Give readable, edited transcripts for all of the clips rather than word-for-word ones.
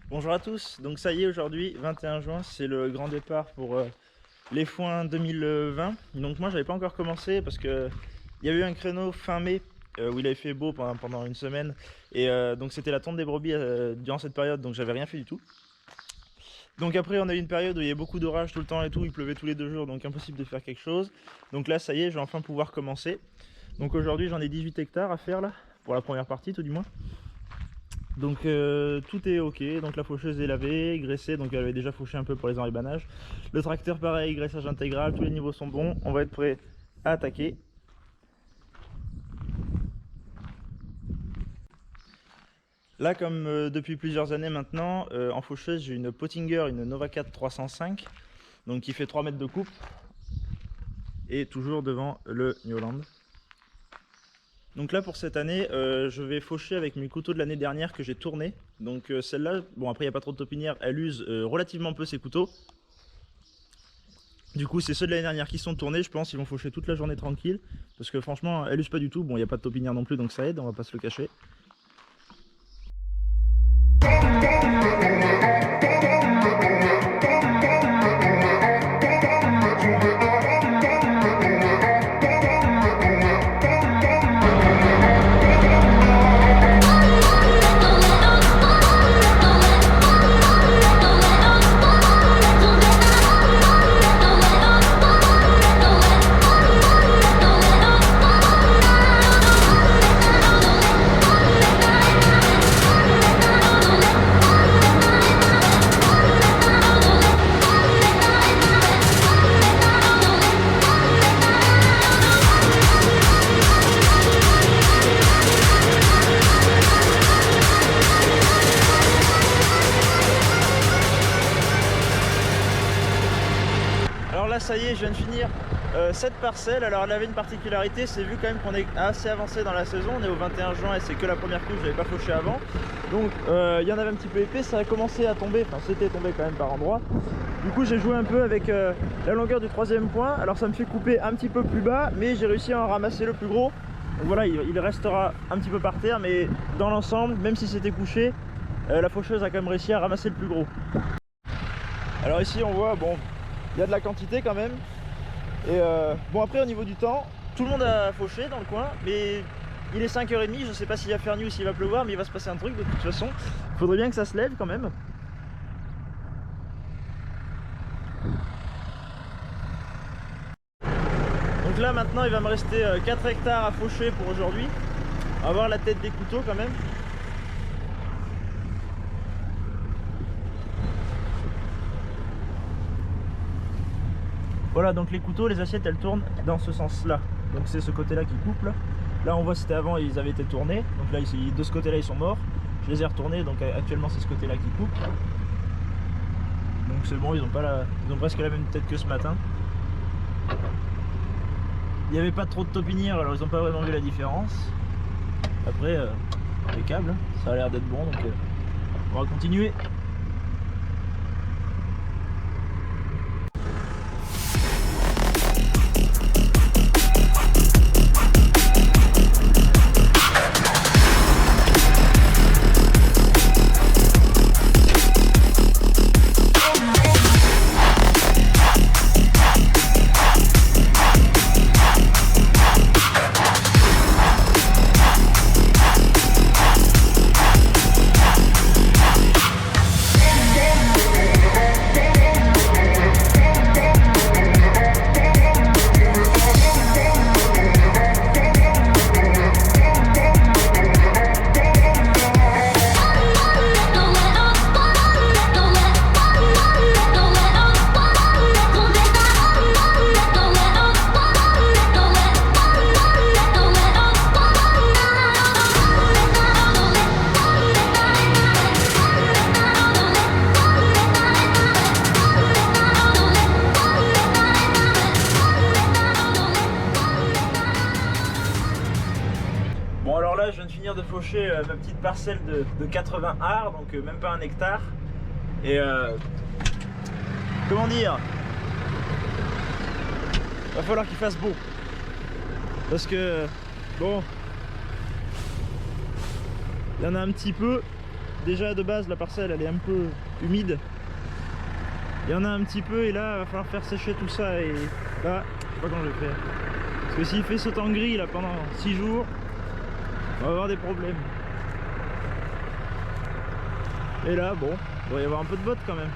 Bonjour à tous, donc ça y est aujourd'hui 21 juin c'est le grand départ pour les foins 2020. Donc moi j'avais pas encore commencé parce que il y a eu un créneau fin mai où il avait fait beau pendant une semaine et donc c'était la tonte des brebis durant cette période, donc j'avais rien fait du tout. Donc après on a eu une période où il y avait beaucoup d'orage tout le temps et tout, il pleuvait tous les 2 jours, donc impossible de faire quelque chose. Donc là ça y est, je vais enfin pouvoir commencer. Donc aujourd'hui j'en ai 18 hectares à faire là, pour la première partie tout du moins. Donc tout est ok, donc la faucheuse est lavée, graissée, donc elle avait déjà fauché un peu pour les enribanages. Le tracteur pareil, graissage intégral, tous les niveaux sont bons, on va être prêt à attaquer. Là comme depuis plusieurs années maintenant, en faucheuse j'ai une Pottinger, une Nova 4 305, donc qui fait 3 mètres de coupe, et toujours devant le New Holland. Donc là pour cette année, je vais faucher avec mes couteaux de l'année dernière que j'ai tourné. Donc celle-là, bon après il n'y a pas trop de topinière, elle use relativement peu ses couteaux. Du coup c'est ceux de l'année dernière qui sont tournés, je pense qu'ils vont faucher toute la journée tranquille. Parce que franchement elle use pas du tout, bon il n'y a pas de topinière non plus donc ça aide, on va pas se le cacher. Alors là ça y est, je viens de finir cette parcelle. Alors elle avait une particularité, c'est vu quand même qu'on est assez avancé dans la saison, on est au 21 juin et c'est que la première couche, j'avais pas fauché avant. Donc il y en avait un petit peu épais, ça a commencé à tomber, enfin c'était tombé quand même par endroits. Du coup j'ai joué un peu avec la longueur du troisième point, alors ça me fait couper un petit peu plus bas, mais j'ai réussi à en ramasser le plus gros. Donc voilà, il restera un petit peu par terre, mais dans l'ensemble, même si c'était couché, la faucheuse a quand même réussi à ramasser le plus gros. Alors ici on voit, bon, il y a de la quantité quand même. Et bon après au niveau du temps, tout le monde a fauché dans le coin, mais il est 5h30, je sais pas s'il va faire nuit ou s'il va pleuvoir, mais il va se passer un truc de toute façon. Il faudrait bien que ça se lève quand même. Donc là maintenant il va me rester 4 hectares à faucher pour aujourd'hui. On va voir la tête des couteaux quand même. Voilà, donc les couteaux, les assiettes, elles tournent dans ce sens-là. Donc c'est ce côté-là qui coupe là. Là on voit c'était avant, ils avaient été tournés. Donc là de ce côté-là ils sont morts. Je les ai retournés, donc actuellement c'est ce côté-là qui coupe. Donc c'est bon, ils ont presque la même tête que ce matin. Il n'y avait pas trop de topinière, alors ils n'ont pas vraiment vu la différence. Après, impeccable, ça a l'air d'être bon, donc on va continuer. Bon alors là je viens de finir de faucher ma petite parcelle de 80 arts, donc même pas 1 hectare. Et comment dire, va falloir qu'il fasse beau. Parce que bon, il y en a un petit peu. déjà de base la parcelle elle est un peu humide. Il y en a un petit peu et là il va falloir faire sécher tout ça et là je sais pas comment je vais faire. Parce que s'il fait ce temps gris là pendant 6 jours, on va avoir des problèmes. Et là bon, il doit y avoir un peu de botte quand même.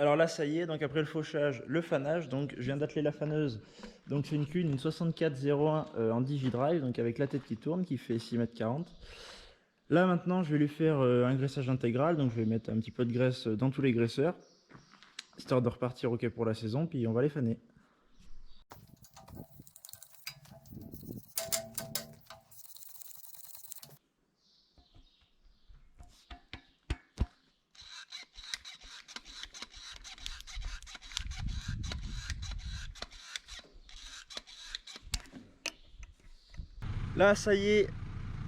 Alors là ça y est, donc après le fauchage, le fanage, donc je viens d'atteler la faneuse, donc c'est une Kuhn, une 6401 en DigiDrive, donc avec la tête qui tourne, qui fait 6,40 m. Là maintenant je vais lui faire un graissage intégral, donc je vais mettre un petit peu de graisse dans tous les graisseurs, histoire de repartir ok pour la saison, puis on va les faner. Là ça y est,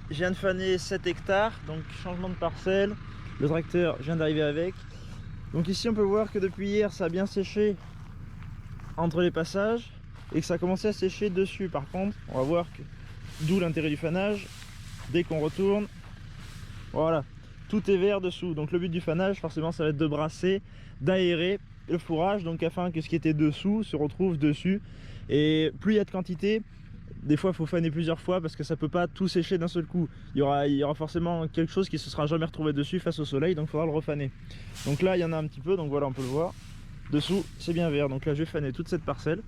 je viens de faner 7 hectares, donc changement de parcelle, le tracteur vient d'arriver avec. Donc ici on peut voir que depuis hier ça a bien séché entre les passages et que ça a commencé à sécher dessus. Par contre on va voir que d'où l'intérêt du fanage, dès qu'on retourne, voilà, tout est vert dessous. Donc le but du fanage forcément ça va être de brasser, d'aérer le fourrage, donc afin que ce qui était dessous se retrouve dessus. Et plus il y a de quantité, des fois il faut faner plusieurs fois parce que ça peut pas tout sécher d'un seul coup. Il y aura forcément quelque chose qui se sera jamais retrouvé dessus face au soleil, donc il faudra le refaner. Donc là il y en a un petit peu, donc voilà on peut le voir. Dessous c'est bien vert, donc là je vais faner toute cette parcelle.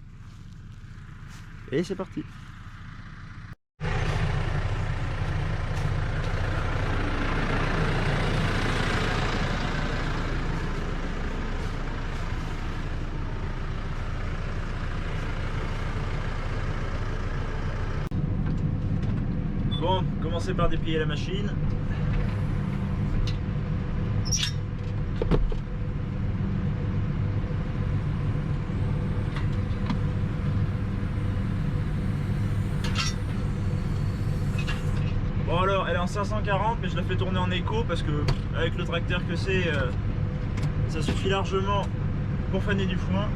Et c'est parti. Bon, commencez par déplier la machine. Bon alors, elle est en 540 mais je la fais tourner en écho parce que avec le tracteur que c'est, ça suffit largement pour faner du foin.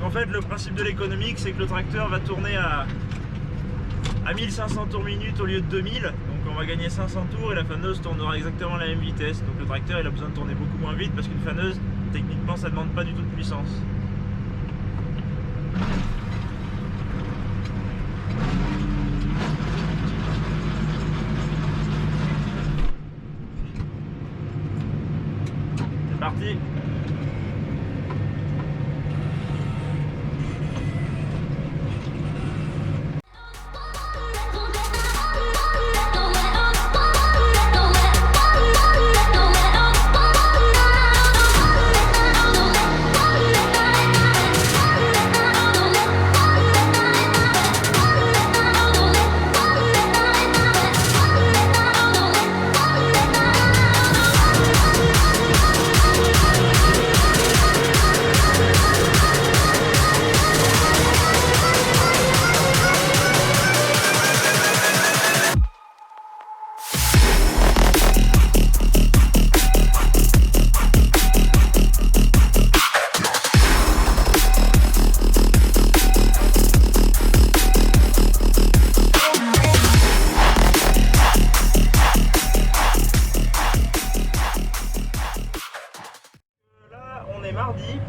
En fait le principe de l'économique c'est que le tracteur va tourner à 1500 tours minute au lieu de 2000, donc on va gagner 500 tours et la faneuse tournera exactement à la même vitesse. Donc le tracteur il a besoin de tourner beaucoup moins vite parce qu'une faneuse techniquement ça ne demande pas du tout de puissance. C'est parti. Mardi,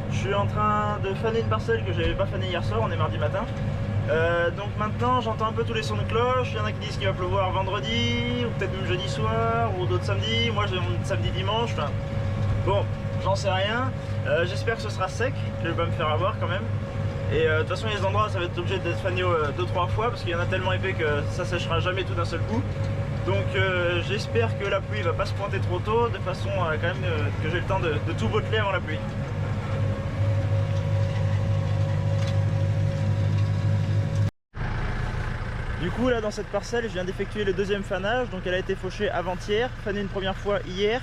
je suis en train de faner une parcelle que j'avais pas fané hier soir, on est mardi matin. Donc maintenant j'entends un peu tous les sons de cloche, il y en a qui disent qu'il va pleuvoir vendredi, ou peut-être même jeudi soir, ou d'autres samedi, moi j'ai mon samedi dimanche, enfin, bon, j'en sais rien, j'espère que ce sera sec, que je vais pas me faire avoir quand même, et de toute façon il y a des endroits où ça va être obligé d'être fané 2-3 fois, parce qu'il y en a tellement épais que ça sèchera jamais tout d'un seul coup, donc j'espère que la pluie va pas se pointer trop tôt, de façon quand même que j'ai le temps de tout botteler avant la pluie. Du coup là dans cette parcelle je viens d'effectuer le deuxième fanage, donc elle a été fauchée avant-hier, fanée une première fois hier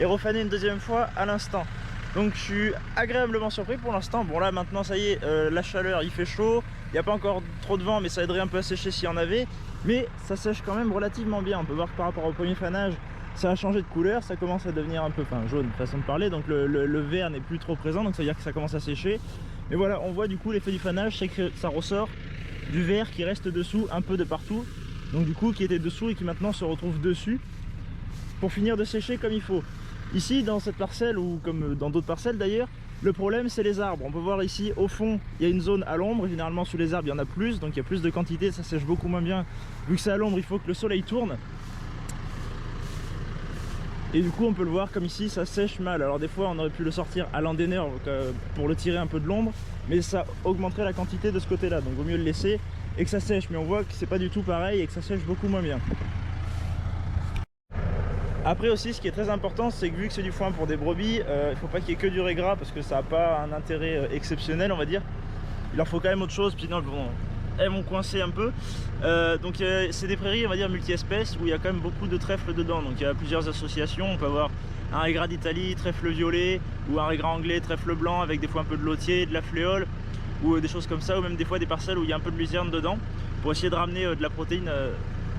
et refanée une deuxième fois à l'instant. Donc je suis agréablement surpris pour l'instant. Bon là maintenant ça y est, la chaleur, il fait chaud, il n'y a pas encore trop de vent mais ça aiderait un peu à sécher s'il y en avait. Mais ça sèche quand même relativement bien, on peut voir que par rapport au premier fanage ça a changé de couleur, ça commence à devenir un peu, enfin jaune façon de parler, donc le vert n'est plus trop présent, donc ça veut dire que ça commence à sécher. Mais voilà, on voit du coup l'effet du fanage, c'est que ça ressort du vert qui reste dessous un peu de partout, donc du coup qui était dessous et qui maintenant se retrouve dessus pour finir de sécher comme il faut. Ici dans cette parcelle ou comme dans d'autres parcelles d'ailleurs, le problème c'est les arbres. On peut voir ici au fond il y a une zone à l'ombre, généralement sous les arbres il y en a plus, donc il y a plus de quantité, ça sèche beaucoup moins bien. Vu que c'est à l'ombre, il faut que le soleil tourne. Et du coup on peut le voir comme ici ça sèche mal. Alors des fois on aurait pu le sortir à l'endainer pour le tirer un peu de l'ombre, mais ça augmenterait la quantité de ce côté là, donc vaut mieux le laisser et que ça sèche. Mais on voit que c'est pas du tout pareil et que ça sèche beaucoup moins bien. Après aussi ce qui est très important, c'est que vu que c'est du foin pour des brebis, il faut pas qu'il y ait que du régras parce que ça n'a pas un intérêt exceptionnel on va dire. Il leur faut quand même autre chose, puis sinon elles vont coincer un peu. Donc c'est des prairies on va dire multi-espèces où il y a quand même beaucoup de trèfles dedans, donc il y a plusieurs associations. On peut avoir un régras d'Italie, trèfle violet, ou un régras anglais, trèfle blanc, avec des fois un peu de lotier, de la fléole, ou des choses comme ça, ou même des fois des parcelles où il y a un peu de luzerne dedans, pour essayer de ramener de la protéine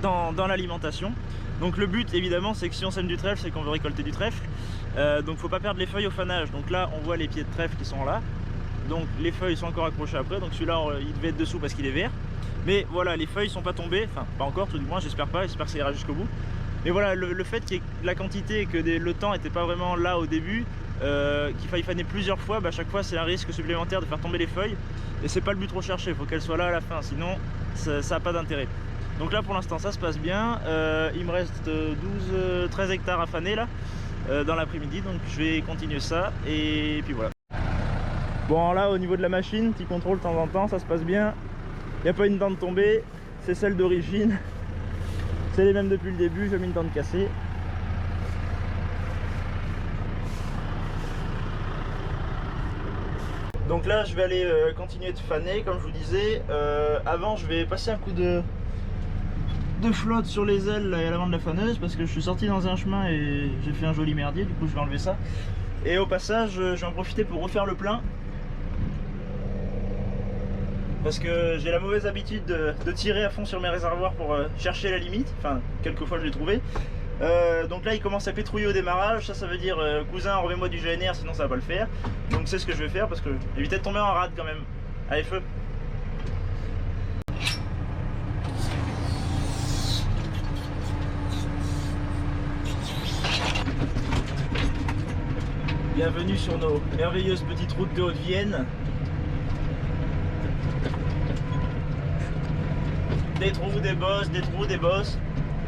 dans l'alimentation. Donc le but évidemment c'est que si on sème du trèfle, c'est qu'on veut récolter du trèfle, donc faut pas perdre les feuilles au fanage. Donc là on voit les pieds de trèfle qui sont là, donc les feuilles sont encore accrochées après, donc celui-là il devait être dessous parce qu'il est vert. Mais voilà, les feuilles sont pas tombées, enfin pas encore tout du moins, j'espère pas, j'espère que ça ira jusqu'au bout. Mais voilà, le fait qu'il y ait de la quantité et que le temps n'était pas vraiment là au début, qu'il faille faner plusieurs fois, bah, à chaque fois c'est un risque supplémentaire de faire tomber les feuilles. Et c'est pas le but recherché, il faut qu'elles soient là à la fin, sinon ça n'a pas d'intérêt. Donc là pour l'instant ça se passe bien, il me reste 13 hectares à faner là, dans l'après-midi, donc je vais continuer ça et puis voilà. Bon là au niveau de la machine, petit contrôle de temps en temps, ça se passe bien. Il n'y a pas une dent de tombée, c'est celle d'origine. C'est les mêmes depuis le début, j'ai mis une dent de cassée. Donc là je vais aller continuer de faner comme je vous disais. Avant je vais passer un coup de flotte sur les ailes là, et à l'avant de la faneuse parce que je suis sorti dans un chemin et j'ai fait un joli merdier, du coup je vais enlever ça. Et au passage je vais en profiter pour refaire le plein. Parce que j'ai la mauvaise habitude de tirer à fond sur mes réservoirs pour chercher la limite. Enfin, quelquefois je l'ai trouvé. Donc là il commence à pétrouiller au démarrage. Ça veut dire cousin remets-moi du GNR sinon ça va pas le faire. Donc c'est ce que je vais faire parce que éviter de tomber en rade quand même. Allez feu. Bienvenue sur nos merveilleuses petites routes de Haute-Vienne. Des trous, des bosses,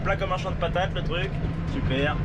plat comme un champ de patates le truc, super.